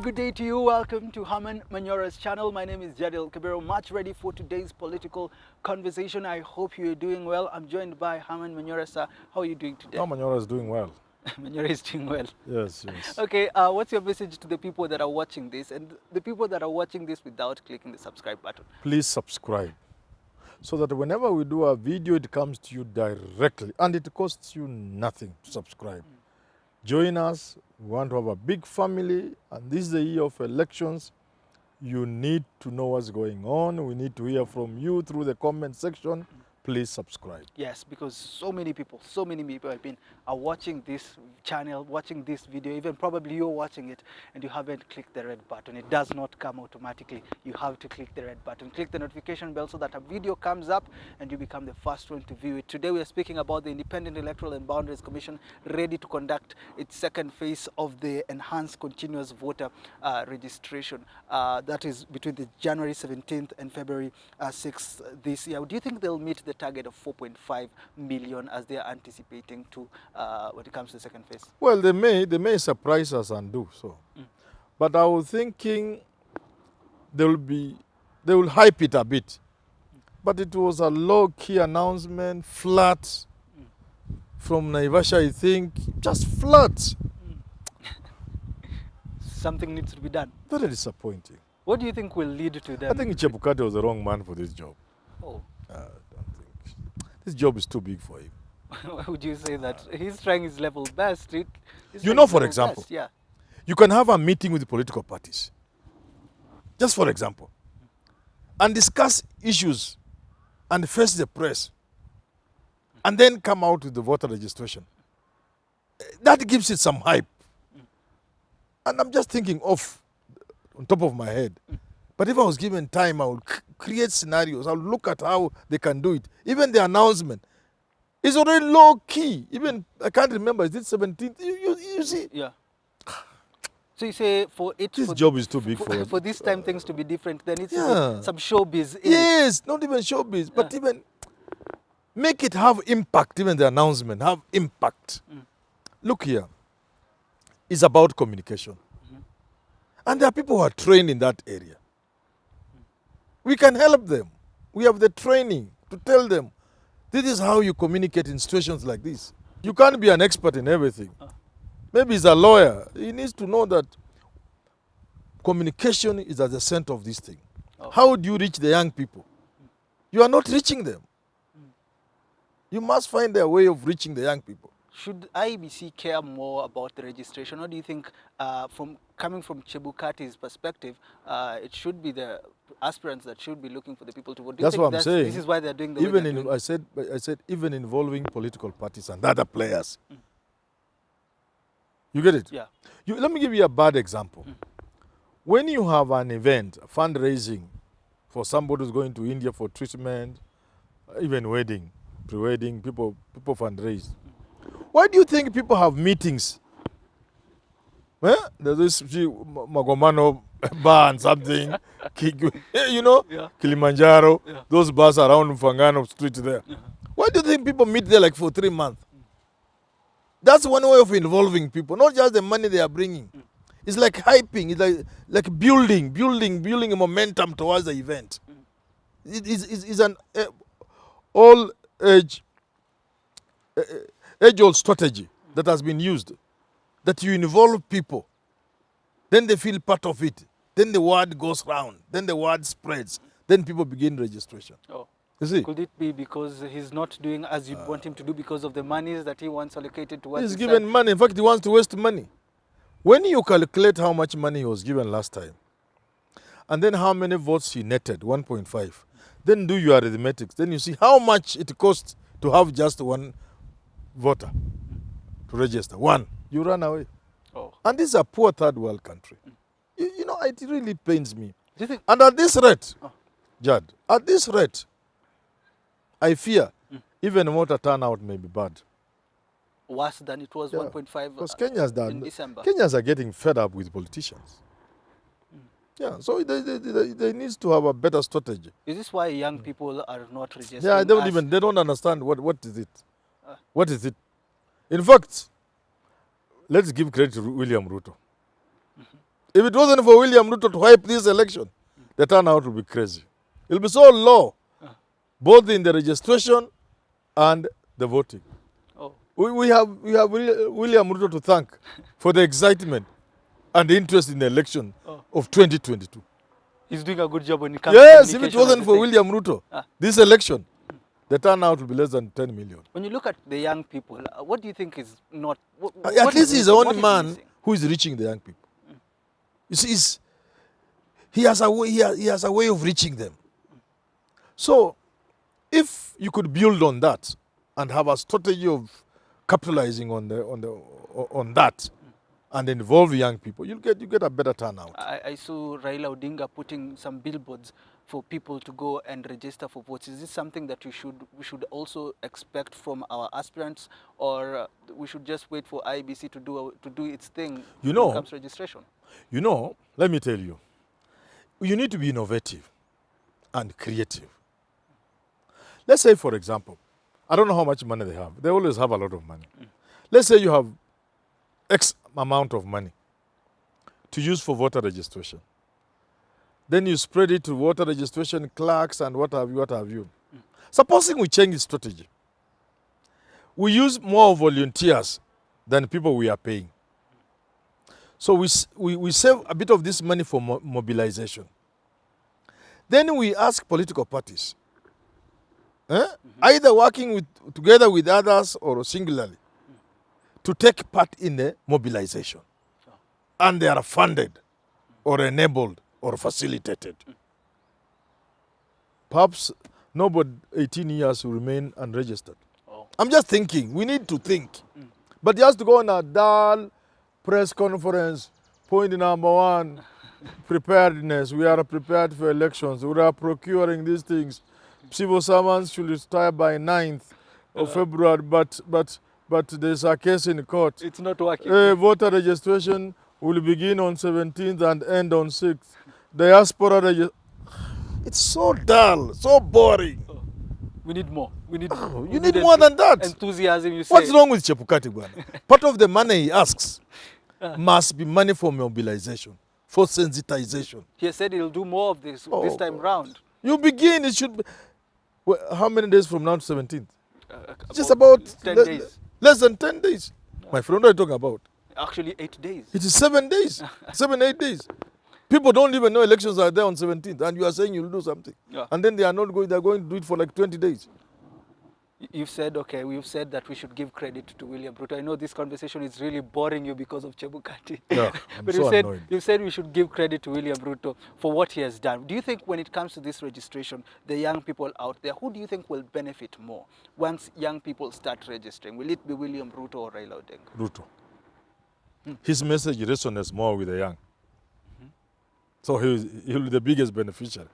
good day to you. Welcome to Herman Manyora's channel. My name is Jadiel Kabiro, much ready for today's political conversation. I hope you're doing well. I'm joined by Herman Manyora, sir. How are you doing today? No, Manyora is doing well. Manyora is doing well. Yes, yes. Okay, what's your message to the people that are watching this and the people that are watching this without clicking the subscribe button? Please subscribe so that whenever we do a video, it comes to you directly and it costs you nothing to subscribe. Join us. We want to have a big family, and this is the year of elections. You need to know what's going on. We need to hear from you through the comment section. Please subscribe. Yes, because so many people have been watching this channel, watching this video, even probably you're watching it and you haven't clicked the red button. It does not come automatically. You have to click the red button. Click the notification bell so that a video comes up and you become the first one to view it. Today we are speaking about the Independent Electoral and Boundaries Commission ready to conduct its second phase of the enhanced continuous voter registration. That is between the January 17th and February 6th this year. Do you think they'll meet the target of 4.5 million as they are anticipating to when it comes to the second phase? Well, they may surprise us and do so. But I was thinking they will hype it a bit. But it was a low-key announcement, flat, from Naivasha, I think, just flat. Something needs to be done. Very disappointing. What do you think will lead to them? I think Chebukati was the wrong man for this job. Oh. This job is too big for him. Why would you say that? He's trying his level best. You know, for example, best, yeah. You can have a meeting with the political parties, just for example, and discuss issues and face the press, and then come out with the voter registration. That gives it some hype. And I'm just thinking off, on top of my head. But if I was given time, I would create scenarios. I would look at how they can do it. Even the announcement is already low key. Even, I can't remember, is it 17th? You see? Yeah. So you say for it... This job is too big for it. For this time things to be different, there needs to be some showbiz in Yes, not even showbiz, but even make it have impact, even the announcement, have impact. Look here, it's about communication. And there are people who are trained in that area. We can help them. We have the training to tell them, this is how you communicate in situations like this. You can't be an expert in everything. Maybe he's a lawyer. He needs to know that communication is at the center of this thing. How do you reach the young people? You are not reaching them. You must find a way of reaching the young people. Should IEBC care more about the registration, or do you think, coming from Chebukati's perspective, it should be the aspirants that should be looking for the people to vote? That's what I'm saying. This is why they're doing the even way they're doing. I said even involving political parties and other players. You get it? Yeah. Let me give you a bad example. When you have an event, fundraising for somebody who's going to India for treatment, even wedding, pre-wedding, people fundraise. Why do you think people have meetings? There's this Magomano bar and something, you know, Kilimanjaro, those bars around Mfangano Street there. Why do you think people meet there like for 3 months? That's one way of involving people, not just the money they are bringing. It's like hyping, it's like building a momentum towards the event. It's an age-old strategy that has been used, that you involve people, then they feel part of it, then the word goes round, then the word spreads, then people begin registration. Oh. You see? Could it be because he's not doing as you'd want him to do because of the monies that he wants allocated towards He's given money. In fact, he wants to waste money. When you calculate how much money he was given last time, and then how many votes he netted, 1.5, then do your arithmetics, then you see how much it costs to have just one voter to register. One, you run away. Oh. And this is a poor third world country. You know, it really pains me. Do you think? And at this rate, Jad, at this rate, I fear even voter turnout may be bad. Worse than it was 1.5 because in December. Kenyans are getting fed up with politicians. Yeah, so they need to have a better strategy. Is this why young people are not registering? Yeah, they don't understand what is it. What is it? In fact, let's give credit to William Ruto. If it wasn't for William Ruto to hype this election, the turnout would be crazy. It'll be so low, both in the registration and the voting. Oh. We have William Ruto to thank for the excitement and the interest in the election of 2022. He's doing a good job when it comes to Yes, if communication it wasn't and for the William Ruto, Ah. this election, the turnout will be less than 10 million. When you look at the young people, what do you think is not... At least he's the only what is man missing? who is reaching the young people. You see, he has a way of reaching them. So, if you could build on that and have a strategy of capitalizing on that and involve young people, you get a better turnout. I saw Raila Odinga putting some billboards for people to go and register for votes. Is this something that we should also expect from our aspirants, or we should just wait for IEBC to do its thing when it comes to registration? You know, let me tell you, you need to be innovative and creative. Let's say, for example, I don't know how much money they have. They always have a lot of money. Let's say you have X amount of money to use for voter registration. Then you spread it to voter registration clerks and what have you. Supposing we change the strategy, we use more volunteers than people we are paying. So we save a bit of this money for mobilization. Then we ask political parties, either working together with others or singularly, to take part in the mobilization. And they are funded or enabled or facilitated. Perhaps nobody 18 years will remain unregistered. I'm just thinking, we need to think. But he has to go on a dull press conference, point number one, preparedness. We are prepared for elections. We are procuring these things. Civil servants should retire by 9th of February, but there's a case in court. It's not working. Voter registration will begin on 17th and end on 6th. Diaspora it's so dull, so boring. We need more. We need more. You need more than that. Enthusiasm, you say. What's wrong with Chebukati, Bwana? Part of the money he asks must be money for mobilization, for sensitization. He said he'll do more of this time round. You begin, it should be... Well, how many days from now to 17th? Just about 10 days. Less than 10 days. My friend, what are you talking about? Actually, 8 days. It is 7 days. 7, 8 days. People don't even know elections are there on 17th, and you are saying you'll do something. Yeah. And then they are not going, they're going to do it for like 20 days. You've said, okay, we've said that we should give credit to William Ruto. I know this conversation is really boring you because of Chebukati. Yeah, I'm but so annoyed. You said we should give credit to William Ruto for what he has done. Do you think when it comes to this registration, the young people out there, who do you think will benefit more once young people start registering? Will it be William Ruto or Raila Odinga? Ruto. His message resonates more with the young. So he'll be the biggest beneficiary.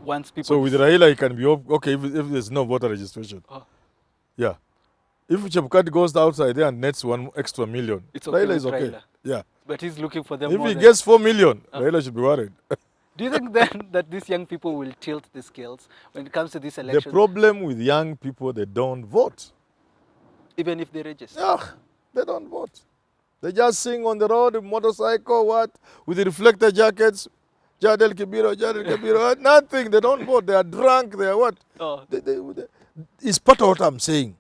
Once people... So with Raila, he can be okay if there's no voter registration. Yeah. If Chebukati goes outside there and nets 1 extra million, it's okay Raila is okay. Raila. Yeah. But he's looking for them If more he than... gets 4 million, Raila should be worried. Do you think then that these young people will tilt the scales when it comes to this election? The problem with young people, they don't vote. Even if they register? Yeah, they don't vote. They just sing on the road, motorcycle, with the reflector jackets, Jadiel, Kabiro, nothing. They don't vote. They are drunk. They are what? It's part of what I'm saying.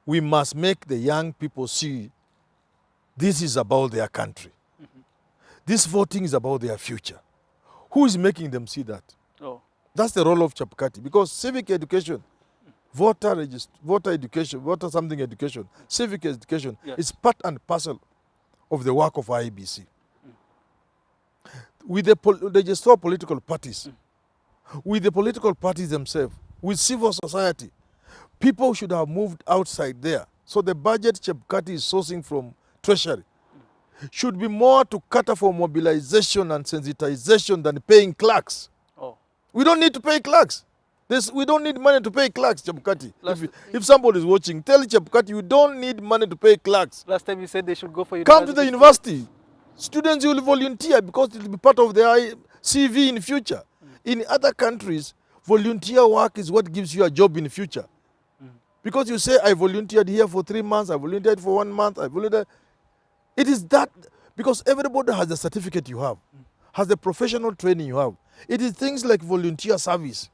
We must make the young people see this is about their country. This voting is about their future. Who is making them see that? That's the role of Chebukati. Because civic education, voter education, civic education is part and parcel of the work of IEBC. With the Diaspora political parties, with the political parties themselves, with civil society, people should have moved outside there. So the budget Chebukati is sourcing from Treasury should be more to cater for mobilization and sensitization than paying clerks. We don't need to pay clerks. We don't need money to pay clerks, Chebukati. If somebody is watching, tell Chebukati you don't need money to pay clerks. Last time you said they should go for university. Come to the university. Students will volunteer because it will be part of their CV in future. In other countries, volunteer work is what gives you a job in the future. Because you say, I volunteered here for 3 months, I volunteered for 1 month, I volunteered. It is that Because everybody has the certificate you have, has the professional training you have. It is things like volunteer service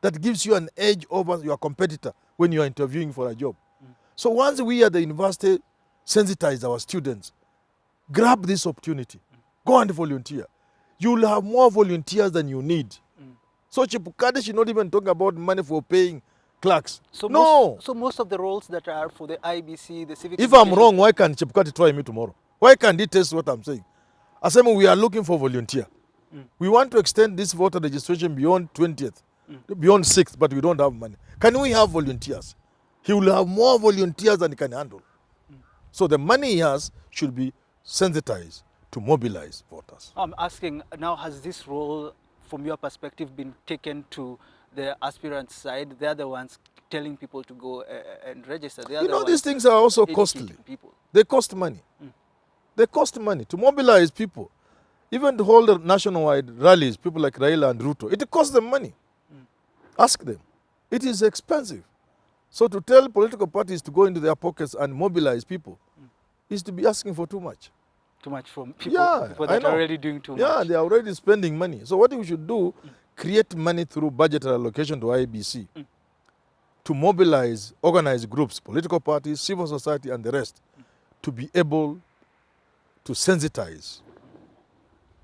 that gives you an edge over your competitor when you are interviewing for a job. So once we at the university sensitize our students, grab this opportunity, go and volunteer. You will have more volunteers than you need. So Chebukati should not even talk about money for paying clerks. So no. Most of the roles that are for the IEBC, the civic. If I'm wrong, why can't Chebukati try me tomorrow? Why can't he test what I'm saying? I say, we are looking for volunteer. We want to extend this voter registration beyond 20th, beyond 6th, but we don't have money. Can we have volunteers? He will have more volunteers than he can handle. So the money he has should be sensitized to mobilize voters. I'm asking now, has this role, from your perspective, been taken to the aspirant side? They're the ones telling people to go and register. You know, these things are also costly. People. They cost money. They cost money to mobilize people. Even to hold nationwide rallies, people like Raila and Ruto, it costs them money. Ask them. It is expensive. So to tell political parties to go into their pockets and mobilize people is to be asking for too much. Too much from people, people that are already doing too much. Yeah, they are already spending money. So what we should do, create money through budgetary allocation to IEBC to mobilize, organize groups, political parties, civil society, and the rest to be able to sensitize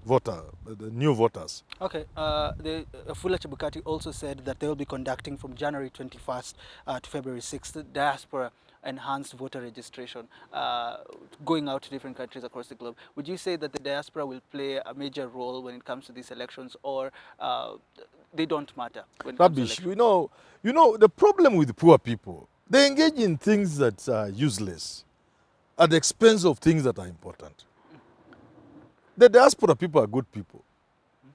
the new voters. Okay, Fula Chebukati also said that they will be conducting from January 21st to February 6th Diaspora enhanced voter registration, going out to different countries across the globe. Would you say that the diaspora will play a major role when it comes to these elections, or they don't matter? Rubbish. You know, the problem with poor people, they engage in things that are useless at the expense of things that are important. The diaspora people are good people.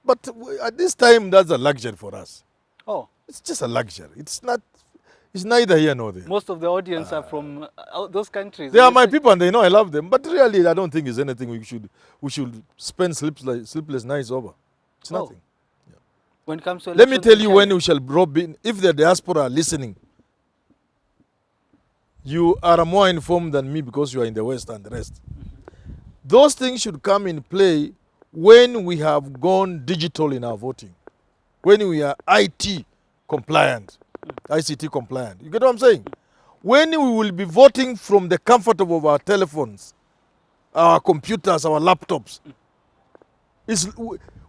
But at this time, that's a luxury for us. Oh. It's just a luxury. It's neither here nor there. Most of the audience are from those countries. They are my people and they know I love them. But really, I don't think it's anything we should spend sleepless nights over. It's nothing. Yeah. When it comes to let me tell you when we shall rob in. If the diaspora are listening, you are more informed than me because you are in the West and the rest. Those things should come in play when we have gone digital in our voting, when we are IT compliant, ICT compliant. You get what I'm saying? When we will be voting from the comfort of our telephones, our computers, our laptops,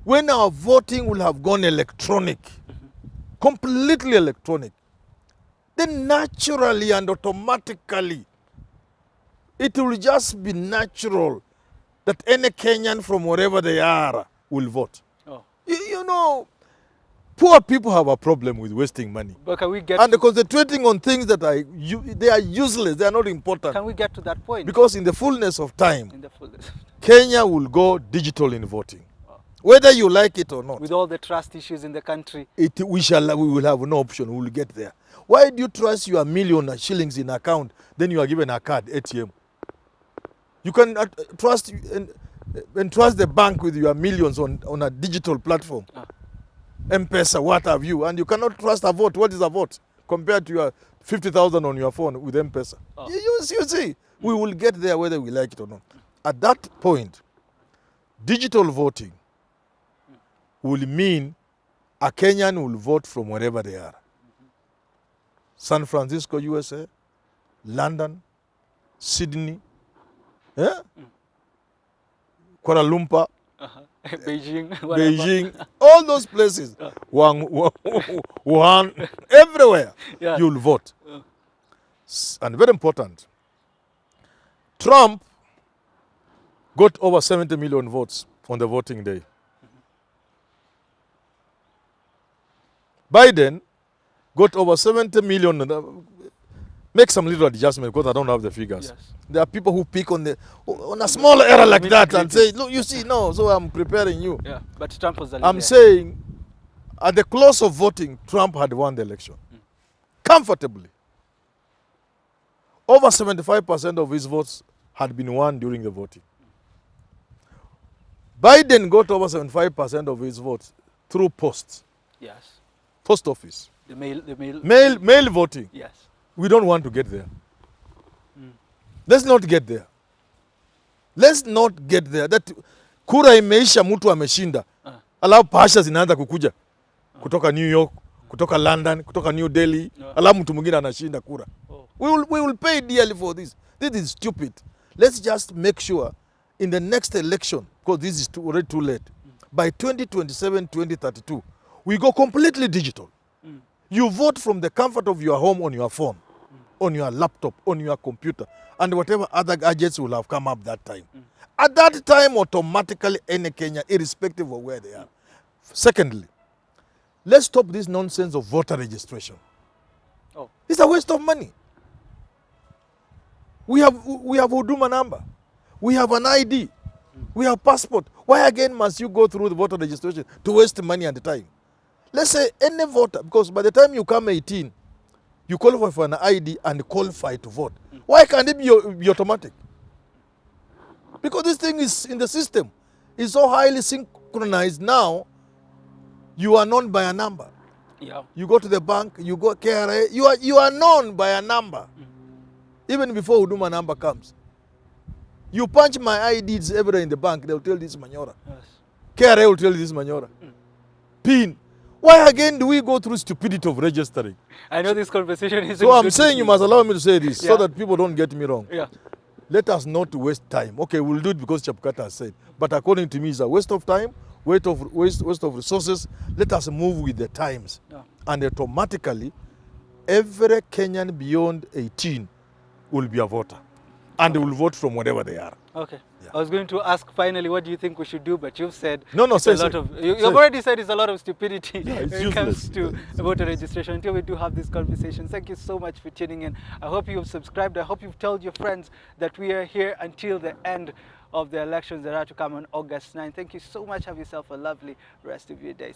when our voting will have gone electronic, completely electronic, then naturally and automatically, it will just be natural that any Kenyan from wherever they are will vote. Oh. You know, poor people have a problem with wasting money. But can we get and concentrating on things that they are useless, they are not important. Can we get to that point? Because in the fullness of time, Kenya will go digital in voting. Oh. Whether you like it or not. With all the trust issues in the country. We will have no option, we will get there. Why do you trust your million shillings in account, then you are given a card, ATM? You can trust and trust the bank with your millions on a digital platform. M-Pesa, what have you. And you cannot trust a vote. What is a vote? Compared to your 50,000 on your phone with M-Pesa. Oh. You see, we will get there whether we like it or not. At that point, digital voting will mean a Kenyan will vote from wherever they are. San Francisco, USA, London, Sydney, Kuala Lumpur, Beijing, all those places, Wuhan, everywhere, you'll vote. And very important, Trump got over 70 million votes on the voting day. Biden got over 70 million. Make some little adjustment because I don't have the figures. Yes. There are people who pick on a small error like that and say, look, you see, no, so I'm preparing you. Yeah, but Trump was the leader. I'm saying, at the close of voting, Trump had won the election. Comfortably. Over 75% of his votes had been won during the voting. Biden got over 75% of his votes through post. Yes. Post office. The mail. Mail voting. Yes. We don't want to get there. Let's not get there. Let's not get there. That kura imeisha, mtu ameshinda. Alafu pasha zinaanza kukuja kutoka New York, kutoka London, kutoka New Delhi. Alafu mtu mwingine anashinda kura. We will pay dearly for this. This is stupid. Let's just make sure in the next election, because this is already too late, by 2027, 2032, we go completely digital. You vote from the comfort of your home on your phone, on your laptop, on your computer, and whatever other gadgets will have come up that time. At that time, automatically, any Kenya, irrespective of where they are. Secondly, let's stop this nonsense of voter registration. It's a waste of money. We have Huduma number. We have an ID. We have passport. Why again must you go through the voter registration to waste money and time? Let's say any voter, because by the time you come 18, you qualify for an ID and qualify to vote. Why can't it be automatic? Because this thing is in the system. It's so highly synchronized now, you are known by a number. Yeah. You go to the bank, you go KRA, you are known by a number. Even before Huduma number comes. You punch my IDs everywhere in the bank, they will tell this Manyora. Yes. KRA will tell this Manyora. PIN. Why again do we go through stupidity of registering? I know this conversation is... So I'm saying you must allow me to say this so that people don't get me wrong. Yeah. Let us not waste time. Okay, we'll do it because Chapkata has said. But according to me, it's a waste of time, waste of resources. Let us move with the times. Yeah. And automatically, every Kenyan beyond 18 will be a voter. And they will vote from whatever they are. Okay. Yeah. I was going to ask finally, what do you think we should do? But you've said you've already said it's a lot of stupidity when it comes to voter registration. Until we do have this conversation, thank you so much for tuning in. I hope you've subscribed. I hope you've told your friends that we are here until the end of the elections that are to come on August 9th. Thank you so much. Have yourself a lovely rest of your day.